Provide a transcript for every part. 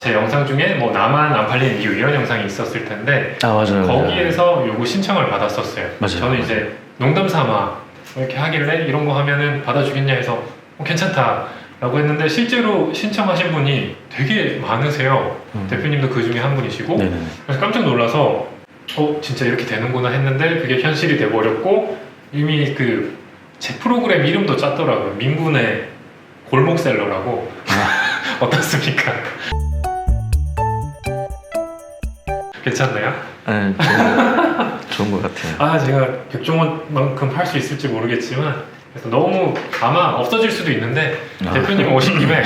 제 영상 중에 뭐 나만 안 팔리는 이유 이런 영상이 있었을 텐데 아 맞아요. 거기에서 요거 신청을 받았었어요. 맞아요. 저는 이제 농담 삼아 이렇게 하길래 이런 거 하면은 받아주겠냐 해서 괜찮다 라고 했는데 실제로 신청하신 분이 되게 많으세요. 대표님도 그 중에 한 분이시고 네네네. 그래서 깜짝 놀라서 진짜 이렇게 되는구나 했는데 그게 현실이 돼버렸고 이미 그 제 프로그램 이름도 짰더라고요. 민군의 골목셀러라고. 어떻습니까? 괜찮나요? 네, 좋은 것 같아요. 아 제가 백종원만큼 할 수 있을지 모르겠지만 그래서 너무 아마 없어질 수도 있는데 대표님 오신 김에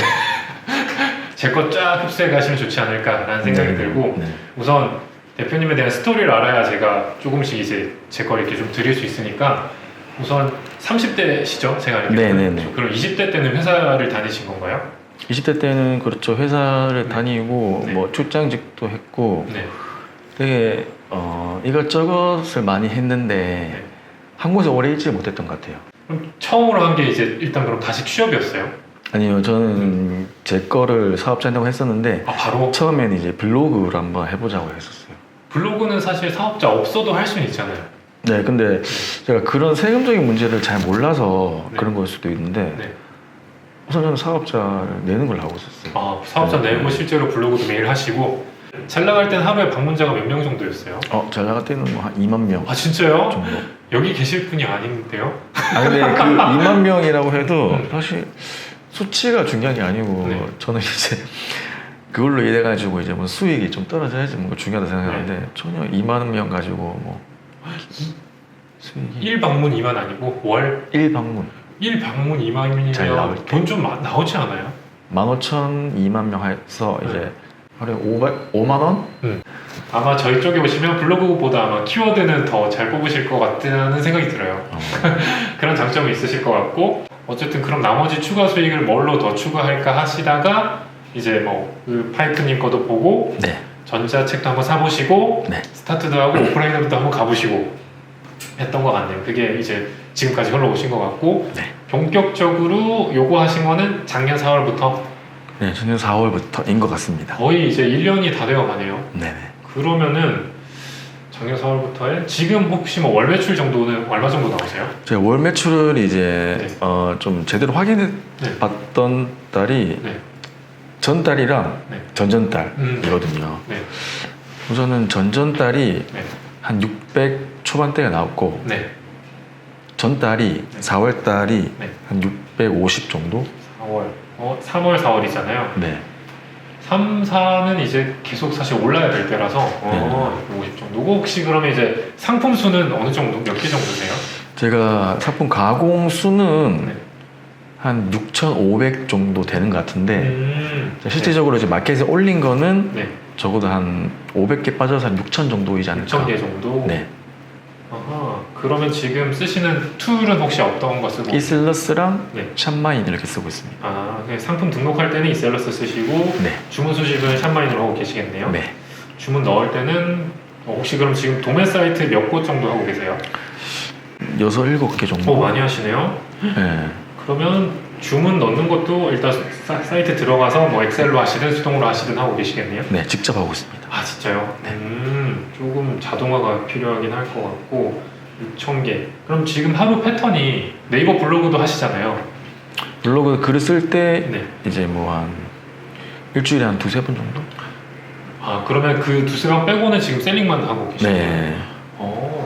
제 거 쫙 흡수해 가시면 좋지 않을까라는 생각이 들고 네. 우선 대표님에 대한 스토리를 알아야 제가 조금씩 이제 제 걸 이렇게 좀 드릴 수 있으니까 우선 30대시죠? 제가 알기로는. 네네네. 그럼 20대 때는 회사를 다니신 건가요? 20대 때는 그렇죠. 회사를 네. 다니고 네. 뭐 출장직도 했고 네. 되게 이것저것을 많이 했는데 네. 한 곳에 오래 있지 못했던 것 같아요. 그럼 처음으로 한 게 이제 일단 그럼 다시 취업이었어요? 아니요, 저는 제 거를 사업자 한다고 했었는데 아 바로? 처음에는 이제 블로그를 한번 해보자고 했었어요. 블로그는 사실 사업자 없어도 할 수는 있잖아요. 네, 근데 제가 그런 세금적인 문제를 잘 몰라서 네. 그런 걸 수도 있는데 네. 우선 저는 사업자를 내는 걸 하고 있었어요. 아 사업자 네. 내고 실제로 블로그도 매일 하시고 잘 나갈 땐 하루에 방문자가 몇 명 정도였어요? 잘 나갈 때는 뭐 한 2만 명 아 진짜요? 정도. 여기 계실 분이 아닌데요? 아 근데 그 2만 명이라고 해도 사실 수치가 중요한 게 아니고 네. 저는 이제 그걸로 인해가지고 이제 뭐 수익이 좀 떨어져야지 뭔가 중요하다 생각하는데 네. 전혀 2만 명 가지고 뭐 수익이 1방문 2만 아니고 월 1방문 1방문 잘 나올 2만이면 때. 돈 좀 나오지 않아요? 15,000, 2만 명 해서 네. 이제 하루에 5만 원? 아마 저희 쪽에 오시면 블로그보다 아마 키워드는 더 잘 뽑으실 것 같다는 생각이 들어요. 그런 장점이 있으실 것 같고 어쨌든 그럼 나머지 추가 수익을 뭘로 더 추가할까 하시다가 이제 뭐 그 파이프님 거도 보고 네. 전자책도 한번 사보시고 네. 스타트도 하고 오프라인으로도 한번 가보시고 했던 것 같네요. 그게 이제 지금까지 흘러오신 것 같고 네. 본격적으로 요거 하신 거는 작년 4월부터 네, 작년 4월부터인 것 같습니다. 거의 이제 1년이 다 되어 가네요. 네네. 그러면은 작년 4월부터에 지금 혹시 뭐 월 매출 정도는 얼마 정도 나오세요? 제가 월 매출을 이제 네. 좀 제대로 확인해 네. 봤던 달이 네. 전달이랑 네. 전전달이거든요. 네. 우선은 전전달이 네. 한 600 초반대가 나왔고 네. 전달이 네. 4월달이 네. 한 650 정도? 4월. 3월, 4월이잖아요. 네. 3, 4는 이제 계속 사실 올라야 될 때라서 50 정도고 혹시 그러면 이제 상품 수는 어느 정도 몇 개 정도세요? 제가 상품 가공 수는 네. 한 6,500 정도 되는 것 같은데 실질적으로 이제 마켓에 올린 거는 네. 적어도 한 500개 빠져서 한 6,000 정도이지 않을까. 6,000개 정도? 네. 아하, 그러면 지금 쓰시는 툴은 혹시 어떤 거 쓰고? 이슬러스랑 네. 샵마인 이렇게 쓰고 있습니다. 아, 그냥 상품 등록할 때는 이셀러스 쓰시고 네. 주문 수집은 샵마인으로 하고 계시겠네요? 네. 주문 넣을 때는 혹시 그럼 지금 도매 사이트 몇 곳 정도 하고 계세요? 6, 7개 정도. 많이 하시네요? 네. 그러면 주문 넣는 것도 일단 사이트 들어가서 뭐 엑셀로 하시든 수동으로 하시든 하고 계시겠네요? 네, 직접 하고 있습니다. 아 진짜요? 네. 조금 자동화가 필요하긴 할 것 같고 6,000개 그럼 지금 하루 패턴이 네이버 블로그도 하시잖아요. 블로그 글을 쓸 때 네. 이제 뭐 한 일주일에 한 2-3번 정도? 아 그러면 그 두세 번 빼고는 지금 셀링만 하고 계시네요. 네.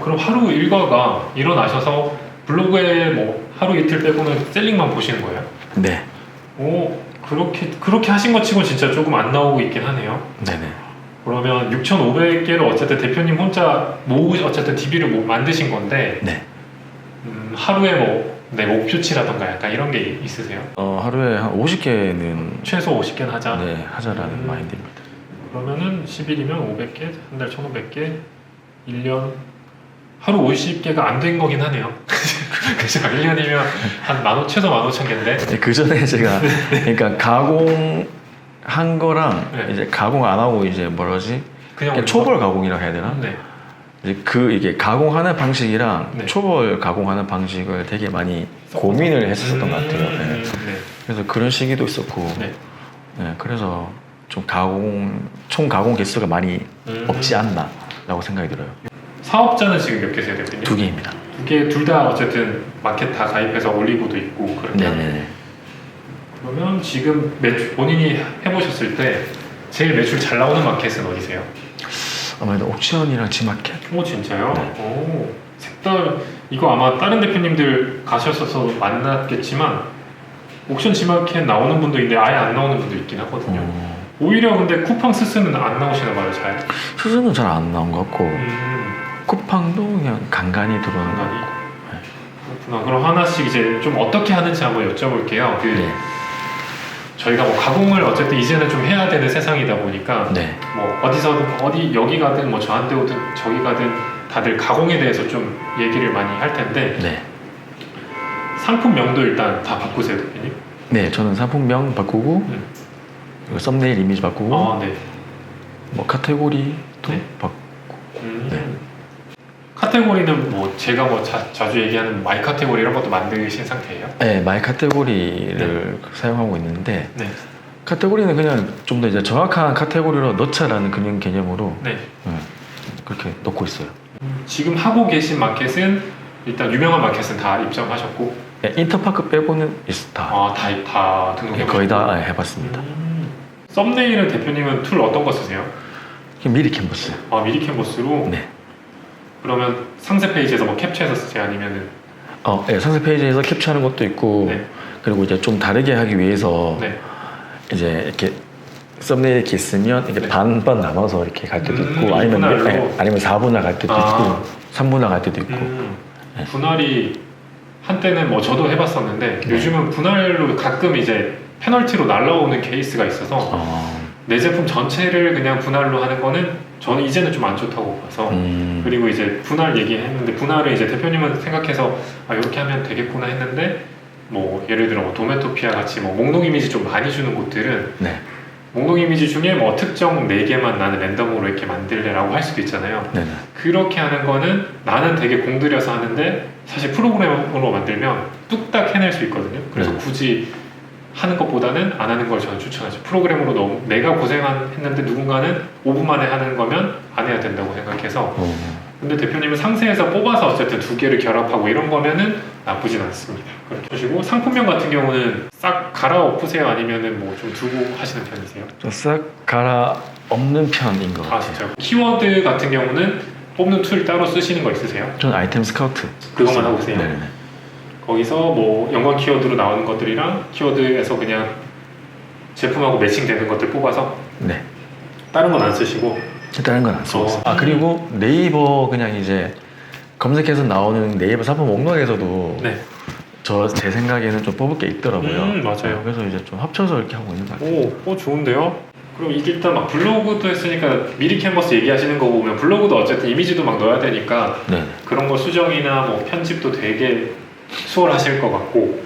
그럼 하루 일과가 일어나셔서 블로그에 뭐 하루 이틀 빼고는 셀링만 보시는 거예요? 네. 오 그렇게 하신 것 치고 진짜 조금 안 나오고 있긴 하네요. 네네. 그러면 6,500개를 어쨌든 대표님 혼자 어쨌든 DB를 만드신 건데 네. 하루에 뭐 목표치라던가 약간 이런 게 있으세요? 하루에 한 50개는 최소 50개는 하자. 네, 하자라는 마인드입니다. 그러면은 10일이면 500개, 한 달 1,500개, 1년 하루 50개가 안 된 거긴 하네요. 그죠? 1년이면 한 최소 15,000개인데. 네, 그 전에 제가 그러니까 가공한 거랑 네. 이제 가공 안 하고 이제 뭐라지? 그냥 초벌 가공이라고 해야 되나? 네. 이제 이게 가공하는 방식이랑 네. 초벌 가공하는 방식을 되게 많이 고민을 했었던 것 같아요. 네. 네. 그래서 그런 시기도 있었고, 네. 네, 그래서 좀 총 가공 개수가 많이 없지 않나라고 생각이 들어요. 사업자는 지금 몇 개세요, 대표님? 2개입니다. 두 개 둘 다 어쨌든 마켓 다 가입해서 올리고도 있고 그러면 네네네. 그러면 지금 매출 본인이 해보셨을 때 제일 매출 잘 나오는 마켓은 어디세요? 아무래도 옥션이랑 지마켓. 오 진짜요? 네. 오 색깔 이거 아마 다른 대표님들 가셨어서 만났겠지만 옥션 지마켓 나오는 분도 있는데 아예 안 나오는 분도 있긴 하거든요. 오히려 근데 쿠팡 스스는 안 나오시나 봐요, 잘. 수수는 잘 안 나온 것 같고 쿠팡도 그냥 간간히 들어오는 것 간간히? 같고. 그렇구나. 그럼 하나씩 이제 좀 어떻게 하는지 한번 여쭤볼게요. 네. 저희가 뭐 가공을 어쨌든 이제는 좀 해야 되는 세상이다 보니까 네. 뭐 어디서든 어디 여기 가든 뭐 저한테 오든 저기 가든 다들 가공에 대해서 좀 얘기를 많이 할 텐데 네. 상품명도 일단 다 바꾸세요, 대표님. 네, 저는 상품명 바꾸고 그리고 썸네일 이미지 바꾸고 아, 네. 뭐 카테고리도 네. 바꾸고. 네. 카테고리는 뭐 제가 뭐 자주 얘기하는 마이 카테고리 이런 것도 만드신 상태예요? 네, 마이 카테고리를 사용하고 있는데 네. 카테고리는 그냥 좀 더 이제 정확한 카테고리로 넣자라는 그런 개념으로 네. 그렇게 넣고 있어요. 지금 하고 계신 마켓은 일단 유명한 마켓은 다 입점하셨고 네, 인터파크 빼고는 다 다 등록해 거의 다 해봤습니다. 썸네일은 대표님은 툴 어떤 거 쓰세요? 미리 캔버스. 미리 캔버스로? 네. 그러면 상세 페이지에서 뭐 캡처해서 쓰세요? 아니면은? 네, 상세 페이지에서 캡처하는 것도 있고 네. 그리고 이제 좀 다르게 하기 위해서 네. 이제 이렇게 썸네일 이렇게 있으면 이게 네. 반반 나눠서 이렇게 갈 때도 있고 아니면 분할로? 아니면 4분할 갈 때도 있고 3분할 갈 때도 있고. 네. 분할이 한때는 뭐 저도 해봤었는데 네. 요즘은 분할로 가끔 이제 페널티로 날라오는 케이스가 있어서 내 제품 전체를 그냥 분할로 하는 거는 저는 이제는 좀 안 좋다고 봐서 그리고 이제 분할 얘기했는데 분할을 이제 대표님은 생각해서 이렇게 하면 되겠구나 했는데 뭐 예를 들어 뭐 도메토피아 같이 뭐 목록 이미지 좀 많이 주는 곳들은 네. 목록 이미지 중에 뭐 특정 4개만 나는 랜덤으로 이렇게 만들래라고 할 수도 있잖아요. 네네. 그렇게 하는 거는 나는 되게 공들여서 하는데 사실 프로그램으로 만들면 뚝딱 해낼 수 있거든요. 그래서 네. 굳이 하는 것보다는 안 하는 걸 저는 추천하죠. 프로그램으로 너무 내가 고생했는데 누군가는 5분 만에 하는 거면 안 해야 된다고 생각해서 근데 대표님은 상세에서 뽑아서 어쨌든 2개를 결합하고 이런 거면은 나쁘진 않습니다. 그렇게 하시고 상품명 같은 경우는 싹 갈아엎으세요? 아니면은 뭐 좀 두고 하시는 편이세요? 좀 싹 갈아 없는 편인 것 같아요. 진짜요? 키워드 같은 경우는 뽑는 툴 따로 쓰시는 거 있으세요? 저는 아이템 스카우트 그것만 하고 계세요? 네네. 거기서 뭐 연관 키워드로 나오는 것들이랑 키워드에서 그냥 제품하고 매칭되는 것들 뽑아서 네. 다른 건 안 쓰시고 다른 건 안 쓰고 있어요. 그리고 네이버 그냥 이제 검색해서 나오는 네이버 상품 목록에서도 네. 제 생각에는 좀 뽑을 게 있더라고요. 맞아요. 그래서 이제 좀 합쳐서 이렇게 하고 있는 것 같아요. 좋은데요? 그럼 이게 일단 막 블로그도 했으니까 미리 캔버스 얘기하시는 거 보면 블로그도 어쨌든 이미지도 막 넣어야 되니까 네. 그런 거 수정이나 뭐 편집도 되게 수월하실 것 같고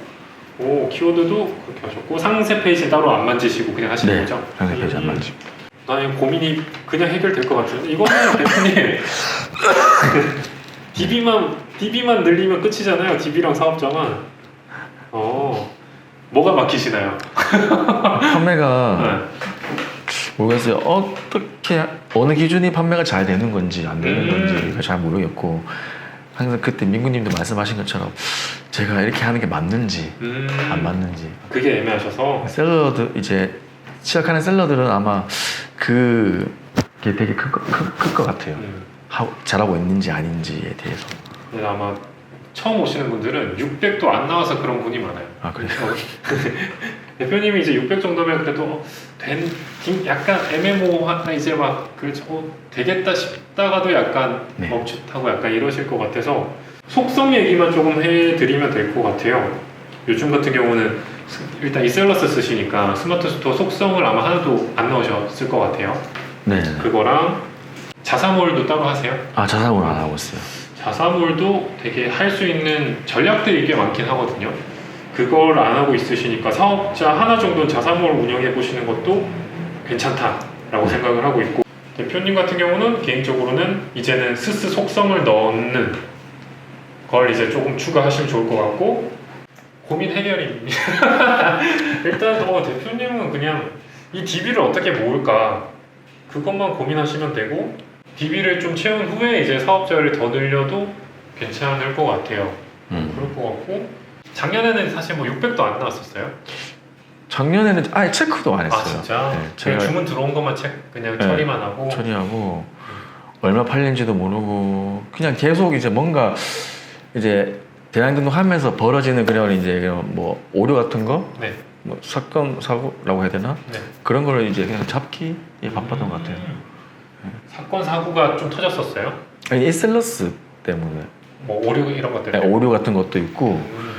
키워드도 그렇게 하셨고 상세 페이지 따로 안 만지시고 그냥 하시는 네. 거죠? 상세 페이지 안 만지고. 나의 고민이 그냥 해결될 것 같은데 이거는 대표님 DB만 늘리면 끝이잖아요. DB랑 사업자만 뭐가 막히시나요? 판매가 모르겠어요. 어떻게 어느 기준이 판매가 잘 되는 건지 안 되는 건지 잘 모르겠고 항상 그때 민구님도 말씀하신 것처럼 제가 이렇게 하는 게 맞는지 안 맞는지 그게 애매하셔서 샐러드 이제 시작하는 샐러들은 아마 그게 되게 클 것 같아요. 잘하고 있는지 아닌지에 대해서. 근데 아마 처음 오시는 분들은 600도 안 나와서 그런 분이 많아요. 그래요? 대표님이 이제 600 정도면 그래도 약간 애매모호하다 이제 막 되겠다 싶다가도 약간 네. 멈칫하고 약간 이러실 것 같아서 속성 얘기만 조금 해드리면 될 것 같아요. 요즘 같은 경우는 일단 이셀러스 쓰시니까 스마트 스토어 속성을 아마 하나도 안 넣으셨을 것 같아요. 네. 그거랑 자사몰도 따로 하세요? 자사몰 안 하고 있어요. 자사몰도 되게 할 수 있는 전략들이 꽤 많긴 하거든요. 그걸 안 하고 있으시니까 사업자 하나 정도는 자사몰 운영해 보시는 것도 괜찮다라고 생각을 하고 있고 대표님 같은 경우는 개인적으로는 이제는 스스 속성을 넣는 걸 이제 조금 추가하시면 좋을 것 같고 고민 해결입니다. 일단 대표님은 그냥 이 DB를 어떻게 모을까 그것만 고민하시면 되고 DB를 좀 채운 후에 이제 사업자를 더 늘려도 괜찮을 것 같아요. 그럴 것 같고 작년에는 사실 뭐 600도 안 나왔었어요. 작년에는 아예 체크도 안 했어요. 아 진짜? 네, 그냥 제가 주문 들어온 것만 그냥 처리만 하고 처리하고 얼마 팔린지도 모르고 그냥 계속 이제 뭔가 이제 대량 등록하면서 벌어지는 그런 이제 뭐 오류 같은 거, 네. 뭐 사건 사고라고 해야 되나 네. 그런 걸 이제 그냥 잡기에 바빴던 것 같아요. 사건 사고가 좀 터졌었어요? 아니 에셀러스 때문에 뭐 오류 이런 것들 네, 오류 같은 것도 있고 음.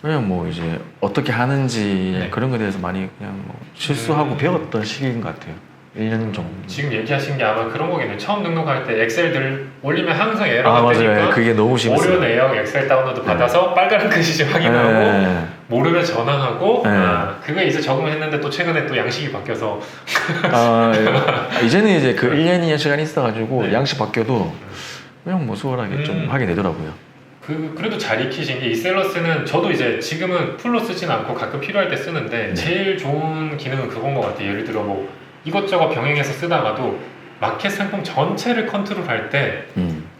그냥 뭐 이제 어떻게 하는지 네. 그런 거에 대해서 많이 그냥 뭐 실수하고 배웠던 시기인 것 같아요. 1년 정도. 지금 얘기하신 게 아마 그런 거겠네요. 처음 등록할 때 엑셀들 올리면 항상 에러가 맞아요. 뜨니까 그게 너무 심했어요. 오류 내역 엑셀 다운로드 받아서 빨간 글씨 확인하고 네. 모르면 전화하고 네. 그거에 이제 적응했는데 또 최근에 또 양식이 바뀌어서 이제는 이제 그 1년이의 시간이 있어가지고 네. 양식 바뀌어도 그냥 뭐 수월하게 좀 하게 되더라고요. 그래도 잘 익히신 게 이 셀러스는 저도 이제 지금은 풀로 쓰진 않고 가끔 필요할 때 쓰는데 네. 제일 좋은 기능은 그건 것 같아요. 예를 들어 뭐 이것저것 병행해서 쓰다가도 마켓 상품 전체를 컨트롤할 때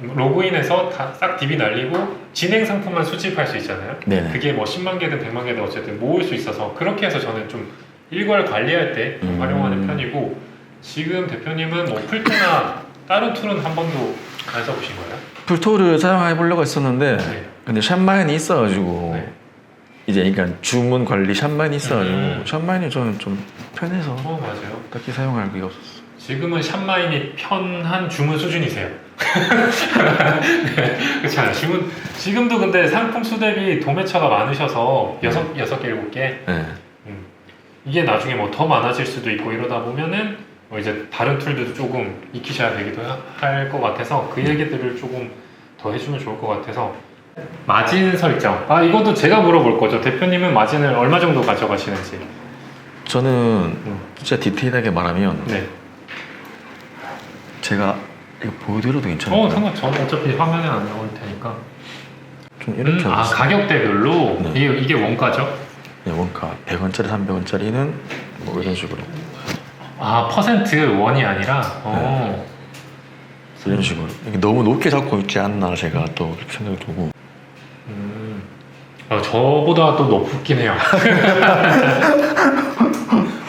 로그인해서 다 싹 DB 날리고 진행 상품만 수집할 수 있잖아요. 네네. 그게 뭐 10만 개든 100만 개든 어쨌든 모을 수 있어서 그렇게 해서 저는 좀 일괄 관리할 때 활용하는 편이고 지금 대표님은 뭐 풀토나 다른 툴은 한 번도 안 써보신 거예요? 풀토를 사용해 보려고 했었는데 네. 근데 샵마인이 있어가지고 네. 이제 그러니까 주문 관리 샵마인이 있어가지고 샵마인이 저는 좀 편해서 맞아요. 딱히 사용할 기가 없었어요. 지금은 샵마인이 편한 주문 수준이세요. 네, 그렇잖아요. 지금도 근데 상품 수 대비 도매처가 많으셔서 여섯 개, 7개. 네. 이게 나중에 뭐 더 많아질 수도 있고 이러다 보면은 뭐 이제 다른 툴들도 조금 익히셔야 되기도 할 것 같아서 그 얘기들을 조금 더 해주면 좋을 것 같아서 마진 설정. 이것도 제가 물어볼 거죠. 대표님은 마진을 얼마 정도 가져가시는지. 저는 진짜 디테일하게 말하면 네. 제가 이거 보여드려도 괜찮을까요? 저는 어차피 화면에 안 나올 테니까. 좀 이렇게 하고 있어요. 가격대별로 네. 이게 원가죠? 네, 원가 100원짜리 300원짜리는 뭐 이런 식으로 퍼센트 원이 아니라 이런 식으로 이게 너무 높게 잡고 있지 않나 제가 또 그렇게 생각이 들고 저보다 또 높긴 해요.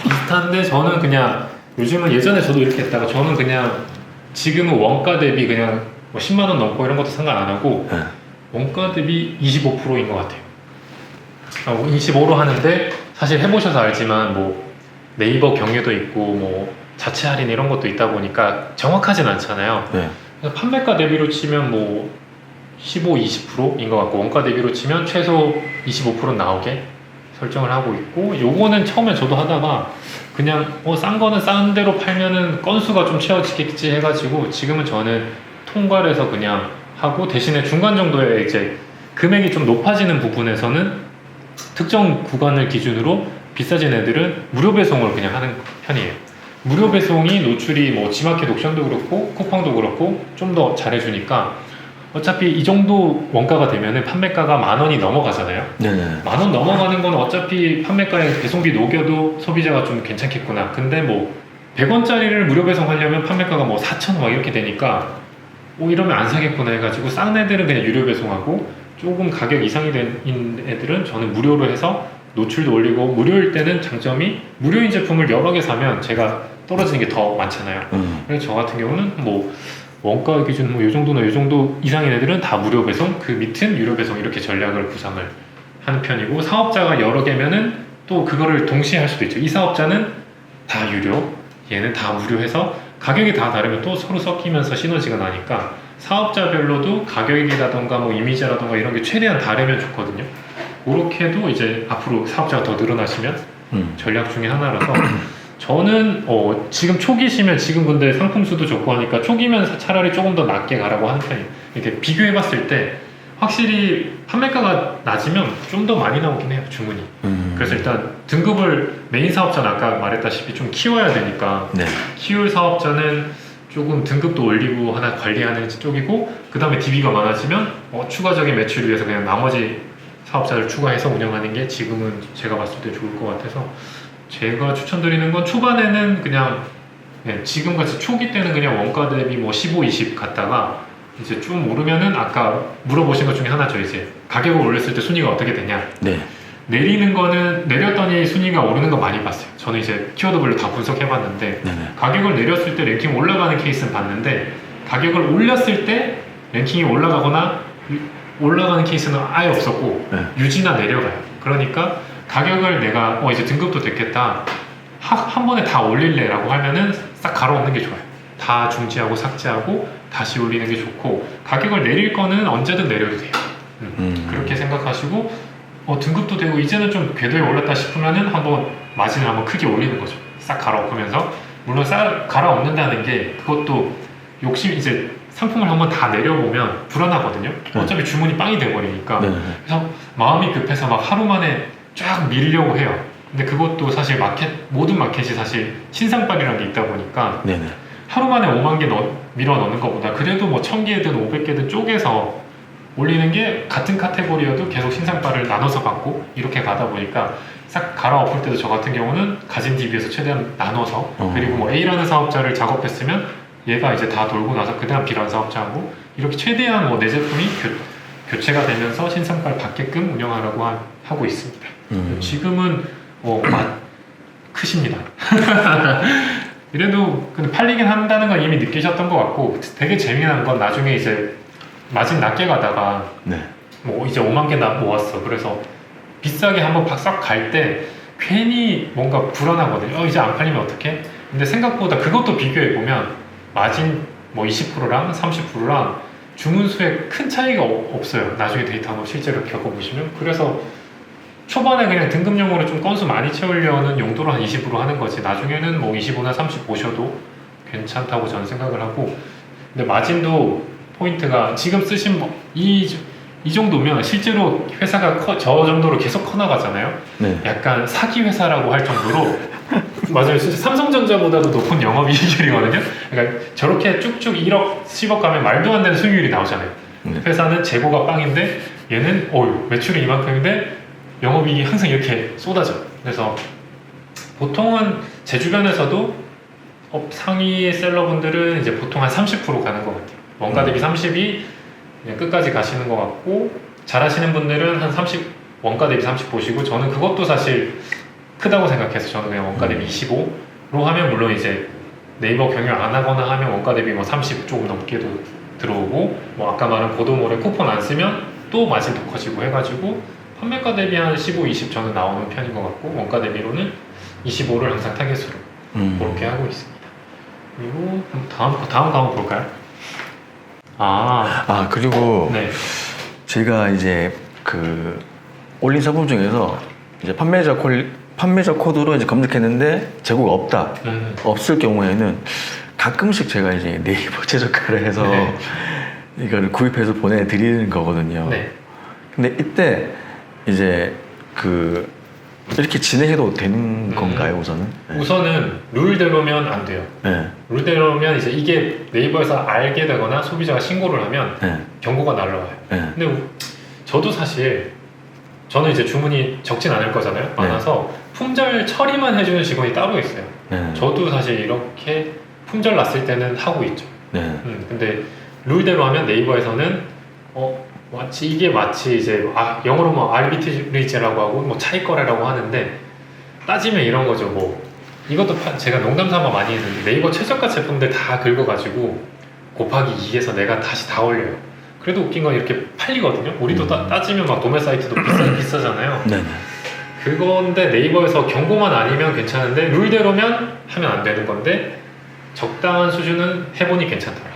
비슷한데 저는 그냥 요즘은 예전에 저도 이렇게 했다가 저는 그냥 지금은 원가 대비 그냥 뭐 10만 원 넘고 이런 것도 상관 안 하고 네. 원가 대비 25%인 것 같아요. 25로 하는데 사실 해보셔서 알지만 뭐 네이버 경유도 있고 뭐 자체 할인 이런 것도 있다 보니까 정확하진 않잖아요. 네. 그래서 판매가 대비로 치면 뭐 15, 20%인 것 같고 원가 대비로 치면 최소 25% 나오게 설정을 하고 있고 요거는 처음에 저도 하다가 그냥 싼 거는 싼 대로 팔면은 건수가 좀 채워지겠지 해가지고 지금은 저는 통과를 해서 그냥 하고 대신에 중간 정도에 이제 금액이 좀 높아지는 부분에서는 특정 구간을 기준으로 비싸진 애들은 무료 배송을 그냥 하는 편이에요. 무료 배송이 노출이 뭐 지마켓 옥션도 그렇고 쿠팡도 그렇고 좀 더 잘해주니까 어차피 이 정도 원가가 되면은 판매가가 10,000원이 넘어가잖아요. 네네. 10,000원 넘어가는 건 어차피 판매가에 배송비 녹여도 소비자가 좀 괜찮겠구나. 근데 뭐 100원짜리를 무료 배송하려면 판매가가 뭐 4,000원 막 이렇게 되니까 이러면 안 사겠구나 해가지고 싼 애들은 그냥 유료 배송하고 조금 가격 이상이 된 애들은 저는 무료로 해서 노출도 올리고 무료일 때는 장점이 무료인 제품을 여러 개 사면 제가 떨어지는 게 더 많잖아요. 그래서 저 같은 경우는 뭐 원가 기준 뭐 요 정도나 요 정도 이상인 애들은 다 무료 배송, 그 밑은 유료 배송 이렇게 전략을 구상을 하는 편이고 사업자가 여러 개면은 또 그거를 동시에 할 수도 있죠. 이 사업자는 다 유료, 얘는 다 무료해서 가격이 다 다르면 또 서로 섞이면서 시너지가 나니까 사업자별로도 가격이라던가 뭐 이미지라던가 이런 게 최대한 다르면 좋거든요. 그렇게도 이제 앞으로 사업자가 더 늘어나시면 전략 중에 하나라서 저는 지금 초기시면 지금 근데 상품 수도 좋고 하니까 초기면 차라리 조금 더 낮게 가라고 하는 편이에요. 이렇게 비교해봤을 때 확실히 판매가가 낮으면 좀 더 많이 나오긴 해요, 주문이. 그래서 일단 등급을 메인 사업자는 아까 말했다시피 좀 키워야 되니까 네. 키울 사업자는 조금 등급도 올리고 하나 관리하는 쪽이고 그 다음에 DB가 많아지면 추가적인 매출을 위해서 그냥 나머지 사업자를 추가해서 운영하는 게 지금은 제가 봤을 때 좋을 것 같아서 제가 추천드리는 건 초반에는 그냥 지금같이 초기 때는 그냥 원가 대비 뭐 15, 20 갔다가 이제 좀 오르면은 아까 물어보신 것 중에 하나죠. 이제 가격을 올렸을 때 순위가 어떻게 되냐. 네. 내리는 거는 내렸더니 순위가 오르는 거 많이 봤어요. 저는 이제 키워드별로 다 분석해봤는데 네네. 가격을 내렸을 때 랭킹 올라가는 케이스는 봤는데 가격을 올렸을 때 랭킹이 올라가거나 올라가는 케이스는 아예 없었고 네. 유지나 내려가요. 그러니까 가격을 내가 이제 등급도 됐겠다 한 번에 다 올릴래라고 하면은 싹 갈아엎는 게 좋아요. 다 중지하고 삭제하고 다시 올리는 게 좋고 가격을 내릴 거는 언제든 내려도 돼요. 그렇게 생각하시고 등급도 되고 이제는 좀 궤도에 올랐다 싶으면은 한번 마진을 한번 크게 올리는 거죠. 싹 갈아엎으면서 물론 싹 갈아엎는다는 게 그것도 욕심 이제 상품을 한번 다 내려보면 불안하거든요. 어차피 주문이 빵이 돼버리니까 네. 그래서 마음이 급해서 막 하루 만에 쫙 밀려고 해요. 근데 그것도 사실 모든 마켓이 사실 신상빨이라는 게 있다 보니까 네네. 하루 만에 5만 개 밀어 넣는 것보다 그래도 뭐 1000개든 500개든 쪼개서 올리는 게 같은 카테고리여도 계속 신상빨을 나눠서 받고 이렇게 가다 보니까 싹 갈아엎을 때도 저 같은 경우는 가진 DB에서 최대한 나눠서 그리고 뭐 A라는 사업자를 작업했으면 얘가 이제 다 돌고 나서 그 다음 B라는 사업자하고 이렇게 최대한 뭐 내 제품이 교체가 되면서 신상빨 받게끔 운영하라고 하고 있습니다. 지금은 크십니다. 이래도 근데 팔리긴 한다는 건 이미 느끼셨던 것 같고 되게 재미난 건 나중에 이제 마진 낮게 가다가 네. 뭐 이제 5만 개 모았어. 그래서 비싸게 한번 싹 갈 때 괜히 뭔가 불안하거든요. 이제 안 팔리면 어떡해? 근데 생각보다 그것도 비교해 보면 마진 뭐 20%랑 30%랑 주문 수에 큰 차이가 없어요. 나중에 데이터 한번 실제로 겪어보시면. 그래서 초반에 그냥 등급용으로 좀 건수 많이 채우려는 용도로 한 20% 하는 거지. 나중에는 뭐 25나 30 보셔도 괜찮다고 저는 생각을 하고. 근데 마진도 포인트가 지금 쓰신 이 정도면 실제로 회사가 저 정도로 계속 커나가잖아요. 네. 약간 사기 회사라고 할 정도로 맞아요. 진짜 삼성전자보다도 높은 영업이익률이거든요. 그러니까 저렇게 쭉쭉 1억, 10억 가면 말도 안 되는 수익률이 나오잖아요. 네. 회사는 재고가 빵인데 얘는 매출이 이만큼인데 영업이익이 항상 이렇게 쏟아져. 그래서 보통은 제 주변에서도 상위 셀러분들은 이제 보통 한 30% 가는 것 같아요. 원가 대비 30이 그냥 끝까지 가시는 것 같고 잘하시는 분들은 한 30, 원가 대비 30 보시고 저는 그것도 사실 크다고 생각해서 저는 그냥 원가 대비 25로 하면 물론 이제 네이버 경영 안 하거나 하면 원가 대비 뭐 30 조금 넘게도 들어오고 뭐 아까 말한 보도몰에 쿠폰 안 쓰면 또 마진 더 커지고 해가지고 판매가 대비 한 15, 20 저는 나오는 편인 것 같고 원가 대비로는 25를 항상 타겟으로 그렇게 하고 있습니다. 그리고 다음 거 한번 볼까요? 그리고 네. 제가 이제 그 올린 상품 중에서 이제 판매자 코드로 이제 검색했는데 재고가 없다. 없을 경우에는 가끔씩 제가 이제 네이버 최저가를 해서 네. 이걸 구입해서 보내드리는 거거든요. 네. 근데 이때 이제 이렇게 진행해도 되는 건가요, 우선은? 네. 우선은 룰대로면 안 돼요. 네. 룰대로면 이제 이게 네이버에서 알게 되거나 소비자가 신고를 하면 네. 경고가 날라와요. 네. 근데 저도 사실 저는 이제 주문이 적진 않을 거잖아요. 많아서 품절 처리만 해주는 직원이 따로 있어요. 네. 저도 사실 이렇게 품절 났을 때는 하고 있죠. 네. 근데 룰대로 하면 네이버에서는 마치 이제 영어로 뭐 arbitrage라고 하고 뭐 차익 거래라고 하는데 따지면 이런 거죠. 뭐 이것도 제가 농담삼아 많이 했는데 네이버 최저가 제품들 다 긁어가지고 곱하기 2에서 내가 다시 다 올려요. 그래도 웃긴 건 이렇게 팔리거든요. 우리도 따지면 막 도매 사이트도 비싸잖아요. 네. 그건데 네이버에서 경고만 아니면 괜찮은데 룰대로면 하면 안 되는 건데 적당한 수준은 해보니 괜찮더라.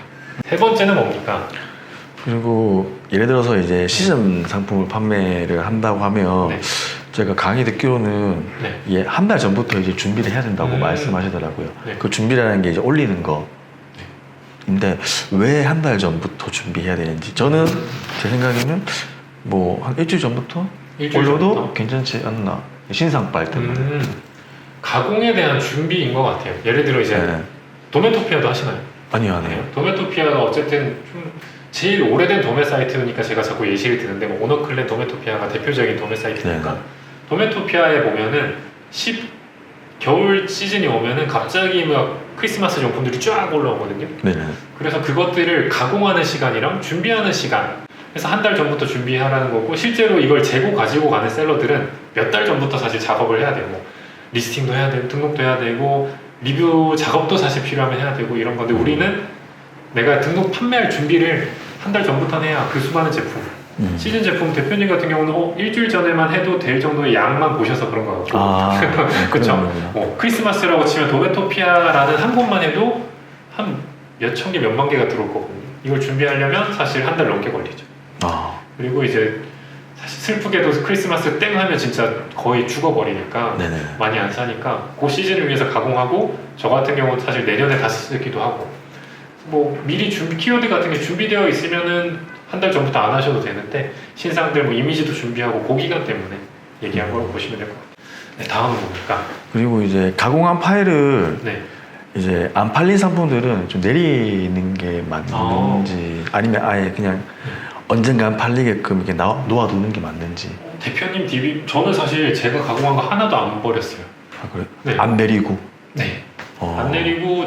세 번째는 뭡니까? 그리고 예를 들어서 이제 시즌 상품을 판매를 한다고 하면 네. 제가 강의 듣기로는 네. 한 달 전부터 이제 준비를 해야 된다고 말씀하시더라고요. 네. 그 준비라는 게 이제 올리는 거. 근데 왜 한 달 전부터 준비해야 되는지 저는 제 생각에는 뭐 한 일주일 전부터 올려도 괜찮지 않나. 신상빨 때문에. 가공에 대한 준비인 것 같아요. 예를 들어 이제 네. 도메토피아도 하시나요? 아니요, 안 해요. 도메토피아가 어쨌든 좀 제일 오래된 도매 사이트니까 제가 자꾸 예시를 드는데 뭐 오너클랜 도메토피아가 대표적인 도매 사이트니까 네. 도메토피아에 보면은 겨울 시즌이 오면은 갑자기 막 크리스마스 용품들이 쫙 올라오거든요. 네네. 그래서 그것들을 가공하는 시간이랑 준비하는 시간, 그래서 한 달 전부터 준비하라는 거고, 실제로 이걸 재고 가지고 가는 셀러들은 몇 달 전부터 사실 작업을 해야 되고, 리스팅도 해야 되고, 등록도 해야 되고, 리뷰 작업도 사실 필요하면 해야 되고 이런 건데, 우리는 내가 등록 판매할 준비를 한 달 전부터 해야 그 수많은 제품, 시즌 제품 대표님 같은 경우는 일주일 전에만 해도 될 정도의 양만 보셔서 그런 거 같고, 그렇죠? 크리스마스라고 치면 도메토피아라는 한 곳만 해도 한 몇천 개, 몇만 개가 들어올 거거든요. 이걸 준비하려면 사실 한 달 넘게 걸리죠. 그리고 이제 사실 슬프게도 크리스마스 땡 하면 진짜 거의 죽어버리니까 네네. 많이 안 사니까 그 시즌을 위해서 가공하고, 저 같은 경우는 사실 내년에 다시 쓰기도 하고, 뭐 미리 키워드 같은 게 준비되어 있으면은 한 달 전부터 안 하셔도 되는데, 신상들 뭐 이미지도 준비하고 그 기간 때문에 얘기한 걸 보시면 될 것 같아요. 네, 다음은 뭡니까? 그리고 이제 가공한 파일을 네. 이제 안 팔린 상품들은 좀 내리는 게 맞는지 아니면 아예 그냥 언젠간 팔리게끔 이렇게 놓아두는 게 맞는지. 대표님 DB, 저는 사실 제가 가공한 거 하나도 안 버렸어요. 아 그래? 네. 안 내리고. 네. 안 내리고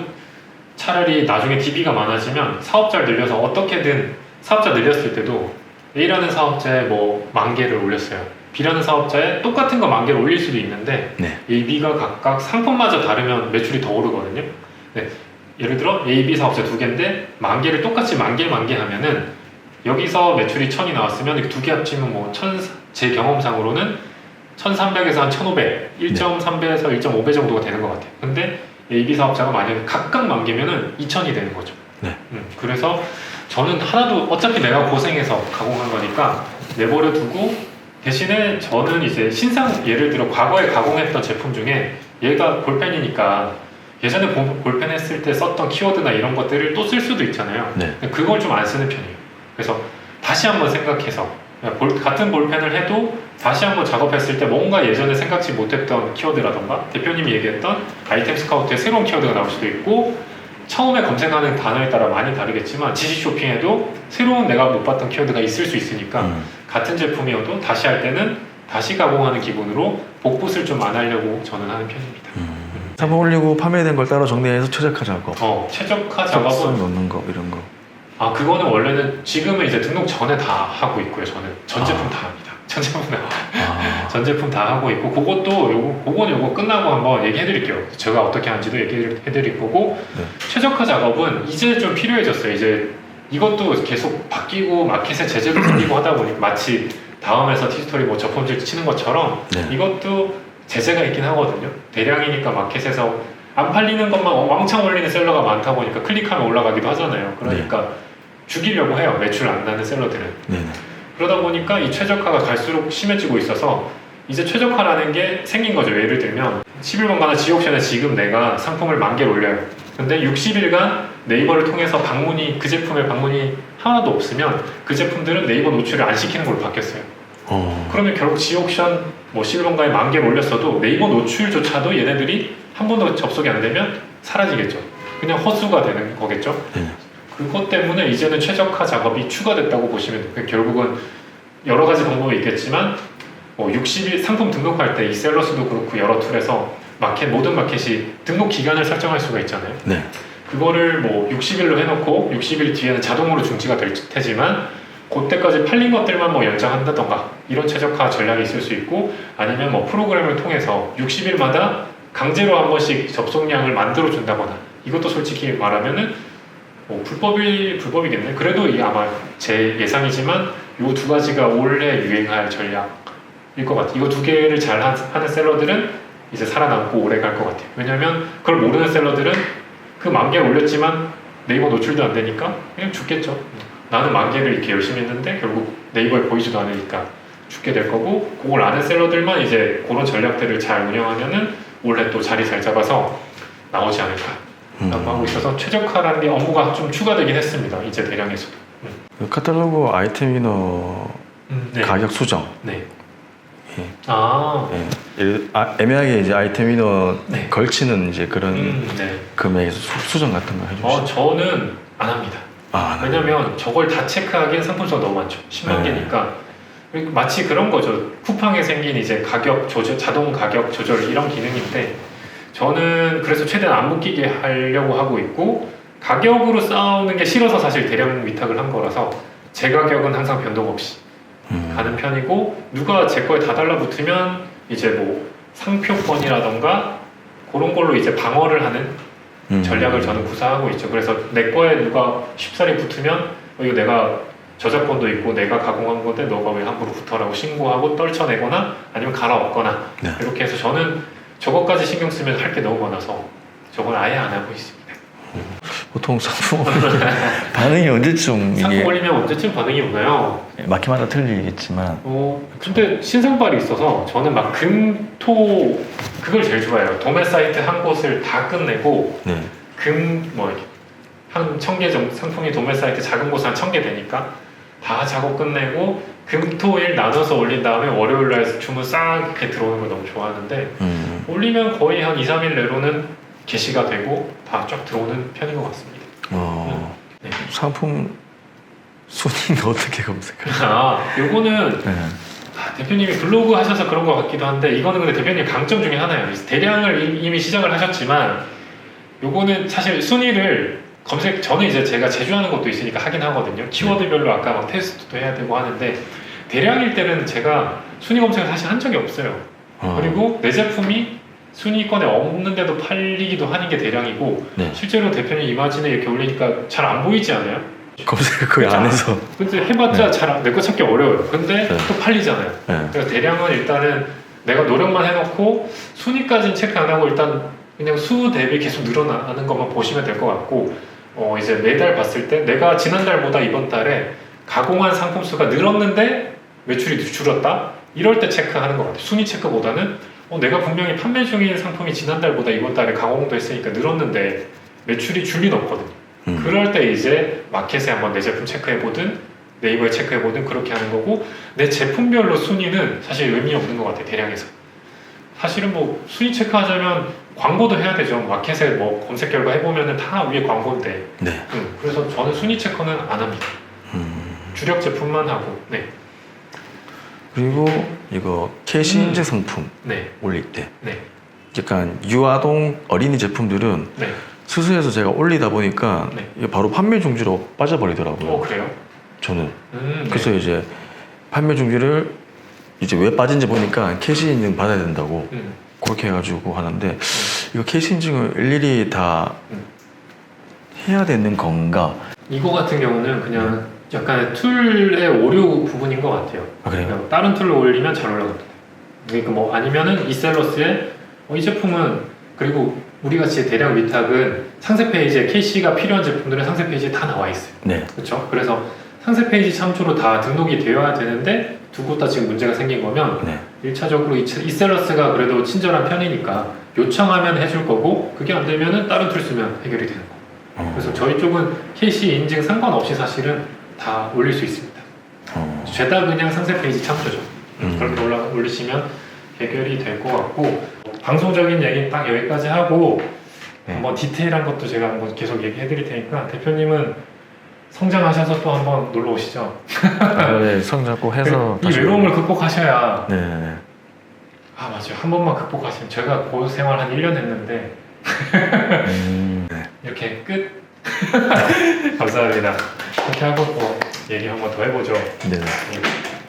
차라리 나중에 DB가 많아지면 사업자를 늘려서 어떻게든, 사업자 늘렸을 때도 A라는 사업자에 뭐 10,000개를 올렸어요. B라는 사업자에 똑같은 거 10,000개를 올릴 수도 있는데, 네. A, B가 각각 상품마저 다르면 매출이 더 오르거든요. 네. 예를 들어 A, B 사업자 2개인데 10,000개를 똑같이 10,000개 하면은 여기서 매출이 1,000이 나왔으면 이렇게 2개 합치면 뭐 제 경험상으로는 1,300에서 한 1,500, 1.3배에서 1.5배 정도가 되는 것 같아요. 근데 A, B 사업자가 만약에 각각 10,000개면은 2,000이 되는 거죠. 네. 그래서 저는 하나도, 어차피 내가 고생해서 가공한 거니까 내버려 두고, 대신에 저는 이제 신상, 예를 들어 과거에 가공했던 제품 중에 얘가 볼펜이니까 예전에 볼펜 했을 때 썼던 키워드나 이런 것들을 또 쓸 수도 있잖아요. 네. 그걸 좀 안 쓰는 편이에요. 그래서 다시 한번 생각해서 같은 볼펜을 해도 다시 한번 작업했을 때 뭔가 예전에 생각지 못했던 키워드라던가, 대표님이 얘기했던 아이템 스카우트에 새로운 키워드가 나올 수도 있고, 처음에 검색하는 단어에 따라 많이 다르겠지만 지식 쇼핑에도 새로운 내가 못 봤던 키워드가 있을 수 있으니까 같은 제품이어도 다시 할 때는 다시 가공하는 기분으로 복붙을 좀 안 하려고 저는 하는 편입니다. 상품 올리고 판매된 걸 따로 정리해서 최적화 작업. 최적화 작업성 작업은 넣는 거 이런 거. 그거는 원래는 지금은 이제 등록 전에 다 하고 있고요. 저는 전 제품 다 합니다. 전 제품 전 제품 다 하고 있고, 그거는 요거 끝나고 한번 얘기해 드릴게요. 제가 어떻게 하는지도 얘기해 드릴 거고, 네. 최적화 작업은 이제 좀 필요해졌어요. 이제 이것도 계속 바뀌고 마켓에 제재도 생기고 하다 보니까 마치 다음에서 티스토리 뭐 저품질 치는 것처럼 네. 이것도 제재가 있긴 하거든요. 대량이니까 마켓에서 안 팔리는 것만 왕창 올리는 셀러가 많다 보니까 클릭하면 올라가기도 하잖아요. 그러니까 죽이려고 해요. 매출 안 나는 셀러들은. 네네. 그러다 보니까 이 최적화가 갈수록 심해지고 있어서 이제 최적화라는 게 생긴 거죠. 예를 들면 10일간가나 지옥션에 지금 내가 상품을 10,000개를 올려요. 근데 60일간 네이버를 통해서 그 제품의 방문이 하나도 없으면 그 제품들은 네이버 노출을 안 시키는 걸로 바뀌었어요. 그러면 결국 지옥션 뭐 10일간가에 10,000개를 올렸어도 네이버 노출조차도 얘네들이 한 번도 접속이 안 되면 사라지겠죠. 그냥 허수가 되는 거겠죠. 그것 때문에 이제는 최적화 작업이 추가됐다고 보시면 돼요. 결국은 여러 가지 방법이 있겠지만 60일 상품 등록할 때 이 셀러스도 그렇고 여러 툴에서 모든 마켓이 등록 기간을 설정할 수가 있잖아요. 네. 그거를 뭐 60일로 해놓고 60일 뒤에는 자동으로 중지가 될 테지만 그때까지 팔린 것들만 뭐 연장한다던가 이런 최적화 전략이 있을 수 있고, 아니면 뭐 프로그램을 통해서 60일마다 강제로 한 번씩 접속량을 만들어 준다거나, 이것도 솔직히 말하면은 불법이겠네. 그래도 이게 아마 제 예상이지만 요 두 가지가 올해 유행할 전략일 것 같아요. 이거 두 개를 잘 하는 셀러들은 이제 살아남고 오래 갈 것 같아요. 왜냐면 그걸 모르는 셀러들은 그 10,000개를 올렸지만 네이버 노출도 안 되니까 그냥 죽겠죠. 나는 10,000개를 이렇게 열심히 했는데 결국 네이버에 보이지도 않으니까 죽게 될 거고, 그걸 아는 셀러들만 이제 그런 전략들을 잘 운영하면은 올해 또 자리 잘 잡아서 나오지 않을까 라고 하고 있어서 최적화라는 게 업무가 좀 추가되긴 했습니다. 이제 대량에서도. 카탈로그 아이템 위너 네. 가격 수정. 네. 예. 네. 애매하게 이제 아이템 위너 네. 걸치는 이제 그런 네. 금액에서 수정 같은 거 해주시죠. 저는 안 합니다. 왜냐면 저걸 다 체크하기엔 상품수가 너무 많죠. 10만 개니까. 마치 그런 거죠. 쿠팡에 생긴 이제 가격 조절, 자동 가격 조절 이런 기능인데, 저는 그래서 최대한 안 묶이게 하려고 하고 있고 가격으로 싸우는 게 싫어서 사실 대량 위탁을 한 거라서 제 가격은 항상 변동 없이 가는 편이고 누가 제 거에 다 달라붙으면 이제 뭐 상표권이라던가 그런 걸로 이제 방어를 하는 전략을 저는 구사하고 있죠. 그래서 내 거에 누가 쉽사리 붙으면 이거 내가 저작권도 있고 내가 가공한 건데 너가 왜 함부로 붙어라고 신고하고 떨쳐내거나 아니면 갈아엎거나 네. 이렇게 해서 저는 저것까지 신경 쓰면 할 게 너무 많아서 저건 아예 안 하고 있습니다. 보통 상품 반응이 언제쯤 상품 이게 올리면 언제쯤 반응이 오나요? 마켓마다 틀리겠지만 근데 신상발이 있어서 저는 막 금토 그걸 제일 좋아해요. 도매 사이트 한 곳을 다 끝내고 네. 한 1000개 정도 상품이 도매 사이트 작은 곳은 한 1000개 되니까 다 작업 끝내고 금토일 나눠서 올린 다음에 월요일 날 주문 싹 이렇게 들어오는 걸 너무 좋아하는데 올리면 거의 한 2, 3일 내로는 게시가 되고 다 쫙 들어오는 편인 것 같습니다. 네. 상품 순위는 어떻게 검색해요? 요거는 네. 대표님이 블로그 하셔서 그런 것 같기도 한데 이거는 근데 대표님 강점 중에 하나예요. 대량을 이미 시작을 하셨지만 요거는 사실 순위를 저는 이제 제가 제조하는 것도 있으니까 하긴 하거든요. 키워드별로 아까 막 테스트도 해야 되고 하는데 대량일 때는 제가 순위 검색을 사실 한 적이 없어요. 그리고 내 제품이 순위권에 없는데도 팔리기도 하는 게 대량이고 네. 실제로 대표님 이마진에 이렇게 올리니까 잘 안 보이지 않아요? 검색을 거의 안 해서 근데 해봤자 잘 내 거 찾기 어려워요. 근데 네. 또 팔리잖아요. 네. 그러니까 대량은 일단은 내가 노력만 해놓고 순위까지는 체크 안 하고 일단 그냥 수 대비 계속 늘어나는 것만 보시면 될 것 같고 이제 매달 봤을 때 내가 지난달보다 이번 달에 가공한 상품 수가 늘었는데 매출이 줄었다? 이럴 때 체크하는 것 같아요. 순위 체크보다는 내가 분명히 판매 중인 상품이 지난달보다 이번 달에 가공도 했으니까 늘었는데 매출이 줄 리는 없거든요. 그럴 때 이제 마켓에 한번 내 제품 체크해보든 네이버에 체크해보든 그렇게 하는 거고 내 제품별로 순위는 사실 의미 없는 것 같아요. 대량에서 사실은 뭐 순위 체크하자면 광고도 해야 되죠. 마켓에 뭐 검색 결과 해보면은 다 위에 광고인데 네. 그래서 저는 순위 체크는 안 합니다. 주력 제품만 하고 네. 그리고 이거 캐시 인증 상품 네. 올릴 때 네. 약간 유아동 어린이 제품들은 네. 수수해서 제가 올리다 보니까 네. 이게 바로 판매 중지로 빠져버리더라고요. 그래요? 저는. 네. 그래서 이제 판매 중지를 이제 왜 빠진지 보니까 캐시 인증 받아야 된다고 그렇게 해가지고 하는데 이거 캐시 인증을 일일이 다 해야 되는 건가? 이거 같은 경우는 그냥 약간 툴의 오류 부분인 것 같아요. 아, 그래요? 그러니까 다른 툴로 올리면 잘 올라갑니다. 그러니까 뭐 아니면은 이셀러스에 이 제품은 그리고 우리 같이 대량 위탁은 상세 페이지에 KC가 필요한 제품들은 상세 페이지에 다 나와 있어요. 네. 그렇죠? 그래서 상세 페이지 참조로 다 등록이 되어야 되는데 두 곳 다 지금 문제가 생긴 거면 네. 1차적으로 이셀러스가 그래도 친절한 편이니까 요청하면 해줄 거고 그게 안 되면은 다른 툴 쓰면 해결이 되는 거예요. 그래서 저희 쪽은 KC 인증 상관없이 사실은 다 올릴 수 있습니다. 죄다 그냥 상세 페이지 참조죠. 그렇게 올리시면 해결이 될 것 같고 방송적인 얘기는 딱 여기까지 하고 네. 한번 디테일한 것도 제가 한번 계속 얘기해 드릴 테니까 대표님은 성장하셔서 또 한번 놀러 오시죠. 네, 성장 꼭 해서 이 외로움을 극복하셔야 네. 맞아요. 한 번만 극복하시면 제가 고생활 한 1년 했는데 네. 이렇게 끝. 감사합니다. 그렇게 하고 또 얘기 한번 더 해보죠. 네. 네.